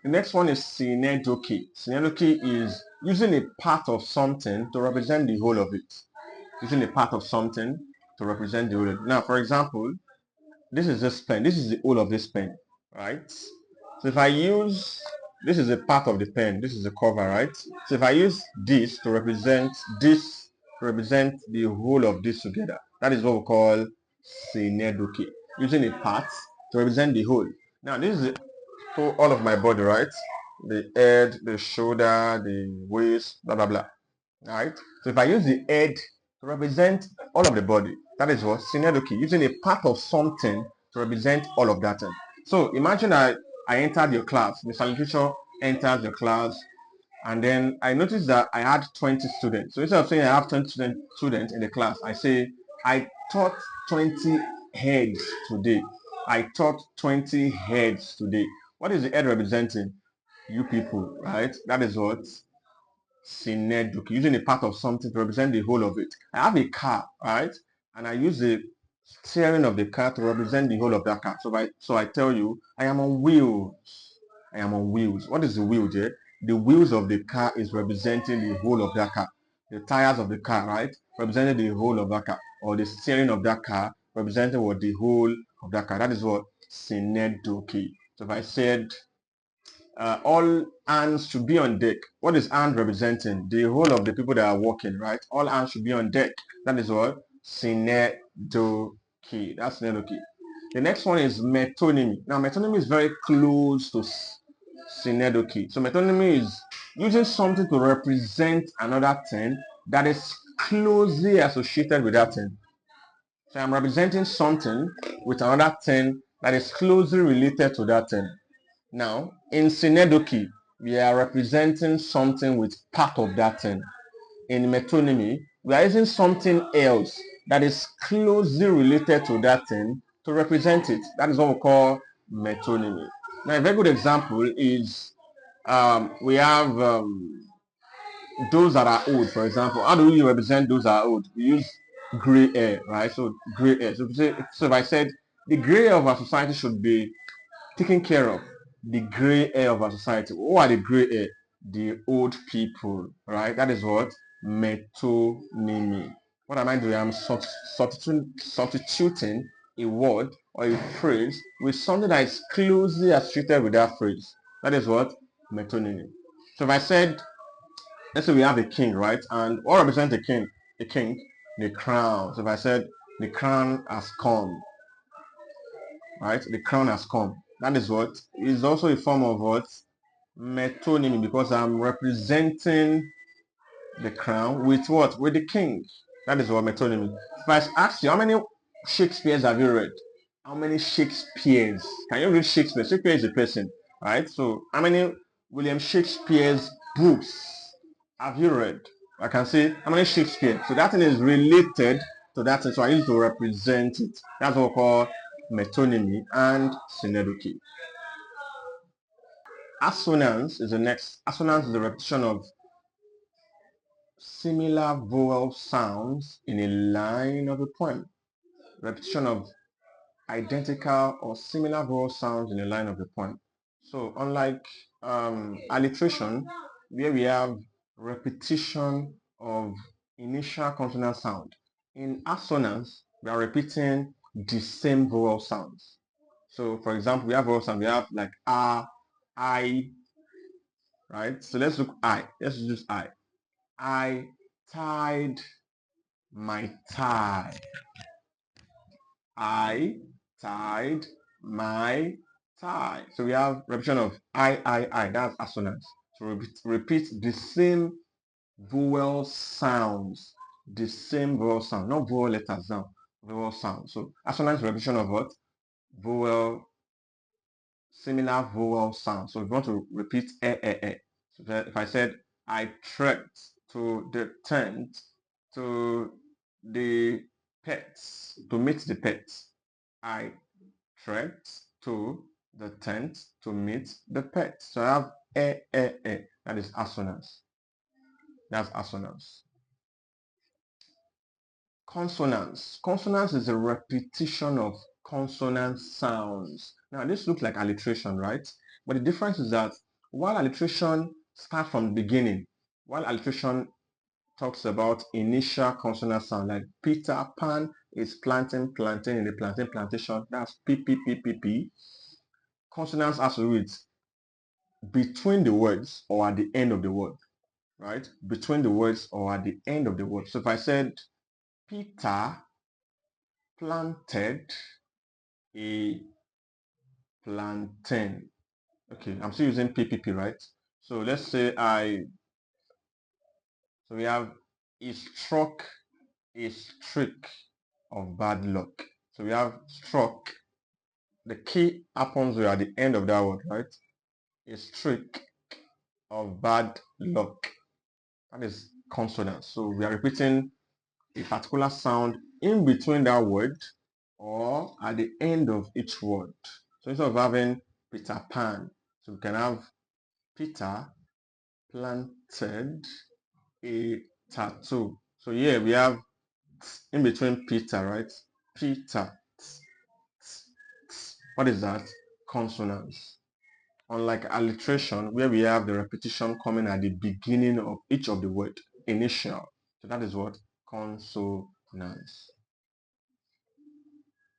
The next one is Synecdoche. Synecdoche is using a part of something to represent the whole of it. Using a part of something to represent the whole of it. Now, for example, this is this pen. This is the whole of this pen, right? So if I use, this is a part of the pen. This is the cover, right? So if I use this to represent the whole of this together, that is what we call Synecdoche. Using a part to represent the whole. Now this is for all of my body, right? The head, the shoulder, the waist, blah blah blah. Right? So if I use the head to represent all of the body, that is what Synecdoche, using a part of something to represent all of that thing. So imagine I entered your class, the teacher enters your class, and then I noticed that I had 20 students. So instead of saying I have 20 students in the class, I say I taught 20 heads today. I taught 20 heads today. What is the head representing? You people, right? That is what Synecdoche, using a part of something to represent the whole of it. I have a car, right? And I use the steering of the car to represent the whole of that car. So I tell you, I am on wheels. I am on wheels. What is the wheel there? The wheels of the car is representing the whole of that car. The tires of the car, right? Representing the whole of that car. Or the steering of that car representing what the whole of that car. That is what Synecdoche. So if I said all hands should be on deck. What is hand representing? The whole of the people that are working, right? All hands should be on deck. That is what? Synecdoche. That's Synecdoche. The next one is metonymy. Now, metonymy is very close to Synecdoche. So, metonymy is using something to represent another thing that is closely associated with that thing. So, I'm representing something with another thing that is closely related to that thing. Now, in Synecdoche, we are representing something with part of that thing. In metonymy, we are using something else that is closely related to that thing to represent it. That is what we call metonymy. Now, a very good example is we have those that are old, for example. How do we represent those that are old? We use gray hair, right? So gray hair. So if I said the gray hair of our society should be taken care of, the gray hair of our society. Who are the gray hair? The old people, right? That is what metonymy. What am I doing? I'm substituting a word or a phrase with something that is closely associated with that phrase. That is what metonymy. So if I said, let's say we have a king, right? And what represents the king? The king, the crown. So if I said the crown has come, right? The crown has come. That is what is also a form of what? Metonymy, because I'm representing the crown with what? With the king. That is what metonymy. If I ask you, how many Shakespeares have you read? How many Shakespeares? Can you read Shakespeare? Shakespeare is a person, right? So how many William Shakespeare's books have you read? I can say how many Shakespeare. So that thing is related to that thing. So I use to represent it. That's what we call metonymy and Synecdoche. Assonance is the next. Assonance is the repetition of similar vowel sounds in a line of a poem. Repetition of identical or similar vowel sounds in a line of the poem. So unlike alliteration, where we have repetition of initial consonant sound, in assonance, we are repeating the same vowel sounds. So for example, we have vowel sound, we have like a, I, right? So let's look I. Let's use I. I tied my tie. I tied my tie. So we have repetition of I. That's assonance. So repeat the same vowel sounds. The same vowel sound, not vowel letters now. Vowel sound. So assonance repetition of what? Vowel, similar vowel sound. So if you want to repeat eh. So if I said I trekked to the tent to the pets, to meet the pets. I trekked to the tent to meet the pets. So I have eh. That is assonance. That's assonance. Consonance. Consonance is a repetition of consonant sounds. Now this looks like alliteration, right? But the difference is that While alliteration starts from the beginning, while alliteration talks about initial consonant sound, like Peter Pan is planting plantain in the plantain plantation, that's P P P P P. Consonants has to do with between the words or at the end of the word, right? Between the words or at the end of the word. So if I said Peter planted a plantain, okay, I'm still using PPP, right? So let's say so we have he struck a streak of bad luck. So we have struck. The key happens at the end of that word, right? A streak of bad luck. That is consonant. So we are repeating a particular sound in between that word or at the end of each word. So instead of having Peter Pan, so we can have Peter planted a tattoo. So here we have in between Peter, right? Peter. What is that? Consonants. Unlike alliteration, where we have the repetition coming at the beginning of each of the word, initial. So that is what? Consonants.